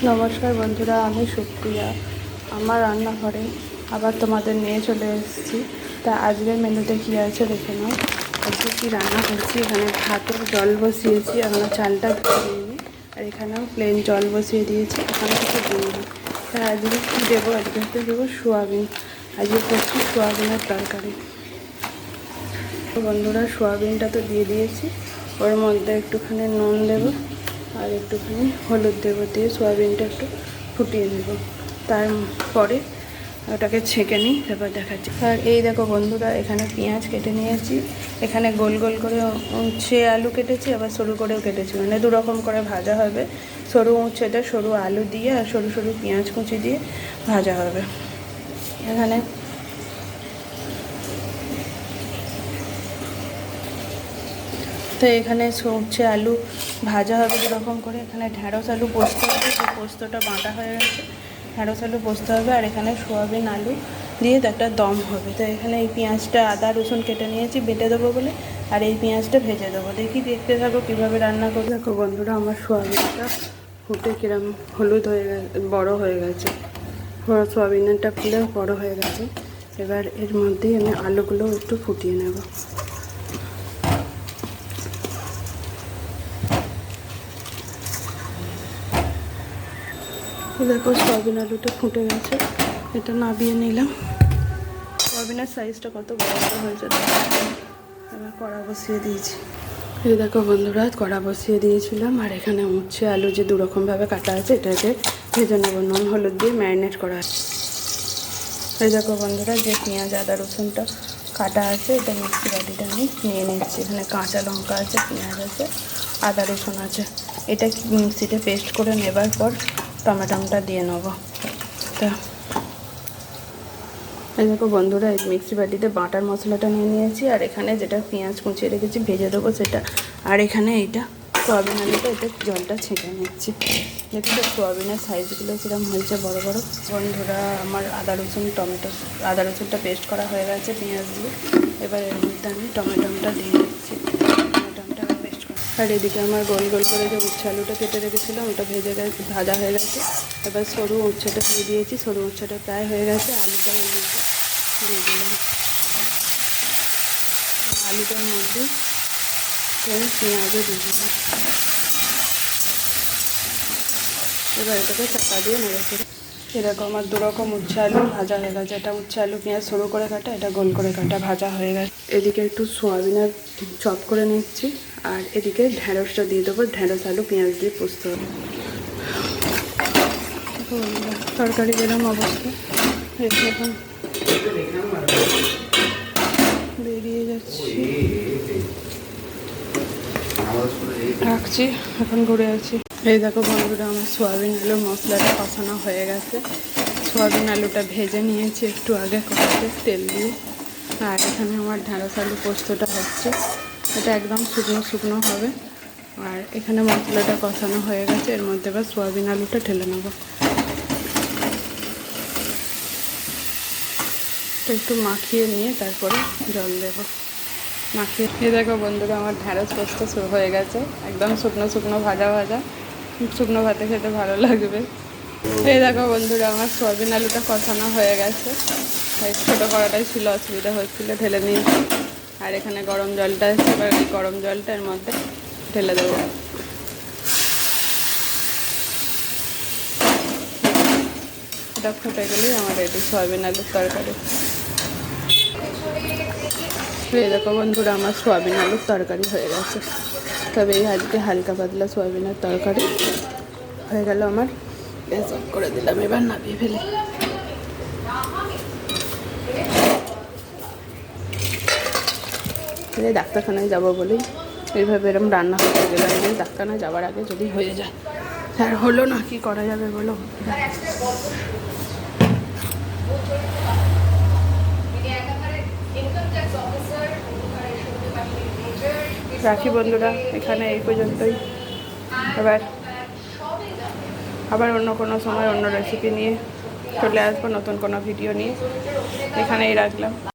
নমস্কার বন্ধুরা, আমি সুপ্রিয়া। আমার রান্নাঘরে আবার তোমাদের নিয়ে চলে এসেছি। তা আজকের মেনুতে কী আছে দেখে নাও। আজকে কী রান্না করছি, এখানে ভাতের জল বসিয়েছি, এখনো চালটা দিইনি। আর এখানেও প্লেন জল বসিয়ে দিয়েছি, এখানে কিছু দিইনি। তা আজকে কী দেবো, আজকে দেবো সোয়াবিন। আজকে করছি সোয়াবিনের তরকারি। বন্ধুরা, সোয়াবিনটা তো দিয়ে দিয়েছি, ওর মধ্যে একটুখানি নুন দেবো আর একটুখানি হলুদ দেবো, দিয়ে সোয়াবিনটা একটু ফুটিয়ে নেব। তারপরে ওটাকে ছেঁকে নিই, তারপর দেখাচ্ছি। আর এই দেখো বন্ধুরা, এখানে পেঁয়াজ কেটে নিয়েছি, এখানে গোল গোল করে উচ্ছে আলু কেটেছি, আবার সরু করেও কেটেছি, মানে দু রকম করে ভাজা হবে। সরু উচ্ছেটা সরু আলু দিয়ে আর সরু সরু পেঁয়াজ কুচি দিয়ে ভাজা হবে। এখানে তো এখানে উচ্ছে আলু ভাজা হবে দুরকম করে। এখানে ঢ্যাঁড়স আলু পোস্ত হবে, যে পোস্তটা বাটা হয়ে গেছে, ঢ্যাঁড়স আলু পোস্ত হবে। আর এখানে সোয়াবিন আলু দিয়ে একটা দম হবে। তো এখানে এই পেঁয়াজটা আদা রসুন কেটে নিয়েছি বেটে দেবো বলে, আর এই পেঁয়াজটা ভেজে দেবো। দেখি, দেখতে থাকো কীভাবে রান্না করবো। দেখো বন্ধুরা, আমার সোয়াবিনটা ফুটে কিরম হলুদ হয়ে গেছে, বড়ো হয়ে গেছে। সোয়াবিনেরটা ফুলে বড়ো হয়ে গেছে। এবার এর মধ্যেই আমি আলুগুলো একটু ফুটিয়ে নেব। দেখো সয়াবিন আলুটা ফুটে গেছে, এটা নামিয়ে নিলাম। সয়াবিনের সাইজটা কত বড় বড় হয়েছে, এবার কড়া বসিয়ে দিয়েছি। এই দেখো বন্ধুরা, কড়া বসিয়ে দিয়েছিলাম, আর এখানে উচ্ছে আলু যে দুরকমভাবে কাটা আছে, এটাকে ভেজে নেব নুন হলুদ দিয়ে ম্যারিনেট করা আছে। এই দেখো বন্ধুরা, যে পেঁয়াজ আদা রসুনটা কাটা আছে, এটা মিক্সি বাটিটা আমি নিয়ে নিচ্ছি। এখানে কাঁচা লঙ্কা আছে, পেঁয়াজ আছে, আদা রসুন আছে। এটা মিক্সিতে পেস্ট করে নেবার পর টমেটোটা দিয়ে নেবো। তা এই দেখো বন্ধুরা, এই মিক্সি বাটিতে বাটার মশলাটা নিয়ে নিয়েছি, আর এখানে যেটা পেঁয়াজ কুচিয়ে রেখেছি ভেজে দেবো সেটা। আর এখানে এইটা সোয়াবিন আলুটা, এটা জলটা ছেঁকে নিচ্ছি। দেখো সোয়াবিনের সাইজগুলো কীরকম হয়েছে, বড় বড়। বন্ধুরা, আমার আদা রসুনটা পেস্ট করা হয়ে গেছে পেঁয়াজ দিয়ে। এবার এর মধ্যে আমি টমেটোটা দিয়ে দিচ্ছি। টমেটোটা পেস্ট করা, আর এদিকে আমার গোল গোল করে যে উচ্ছে আলুটা কেটে রেখেছিলাম ওটা ভাজা হয়ে গেছে। এবার সরু উচ্ছেটা দিয়ে দিয়েছি, সরু উচ্ছেটা প্রায় হয়ে গেছে। আলুটা এর মধ্যে দিয়ে দিলাম। আলুটার মধ্যে পেঁয়াজও দিয়ে দিলাম। এবার এটাকে চাপা দিয়ে নেড়ে ফেলে। এরকম আমার দুরকম উচ্ছে আলু ভাজা হয়ে গেছে। এটা উচ্ছে আলু পেঁয়াজ সরু করে কাটা, এটা গোল করে কাটা, ভাজা হয়ে গেছে। এদিকে একটু সোয়াবিনের চপ করে নিচ্ছি, আর এদিকে ঢ্যাঁড়সটা দিয়ে দেবো। ঢ্যাঁড়স আলু পেঁয়াজ দিয়ে পোস্ত হবে। তরকারি এরকম অবস্থা, এখন বেরিয়ে যাচ্ছি, রাখছি, এখন ঘুরে আছি। এই দেখো বন্ধুরা, আমার সোয়াবিন আলু মশলাটা কষানো হয়ে গেছে। সোয়াবিন আলুটা ভেজে নিয়েছি একটু আগে কড়াইতে তেল দিয়ে। আর এখানে আমার ঢ্যাঁড়স আলু পোস্তটা হচ্ছে, এটা একদম শুকনো শুকনো হবে। আর এখানে মশলাটা কষানো হয়ে গেছে, এর মধ্যে এবার সোয়াবিন আলুটা ঢেলে নেব। একটু মাখিয়ে নিয়ে তারপরে জল দেব। মাখিয়ে দেখো বন্ধুরা, আমার ঢ্যাঁড়স পোস্ত শুরু হয়ে গেছে, একদম শুকনো শুকনো ভাজা ভাজা। শুকনো ভাতে খেতে ভালো লাগবে। এই দেখো বন্ধুরা, আমার সয়াবিন আলুটা কষানো হয়ে গেছে। এই ছোটো কড়াটাই ছিল, অসুবিধা হচ্ছিলো, ঢেলে নিয়েছি। আর এখানে গরম জলটা আছে, এবার এই গরম জলটা এর মধ্যে ঢেলে দেবো। এটা ফুটে গেলেই আমার রেডি সয়াবিন আলুর তরকারি। এই দেখো বন্ধুরা, আমার সয়াবিন আলুর তরকারি হয়ে গেছে। তবে এই আজকে হালকা পাতলা সয়াবিনের তরকারি হয়ে গেল আমার। গ্যাস অফ করে দিলাম, এবার নামিয়ে ফেলি। ডাক্তারখানায় যাবো বলেই এইভাবে এরকম রান্না হতে গেলাম, এই ডাক্তারখানায় যাওয়ার আগে যদি হয়ে যায়। আর হলো না, কি করা যাবে বলো। রাখি বন্ধুরা, এখানে এই পর্যন্তই। আবার অন্য কোনো সময় অন্য রেসিপি নিয়ে চলে আসবো, নতুন কোনো ভিডিও নিয়ে। এখানেই রাখলাম।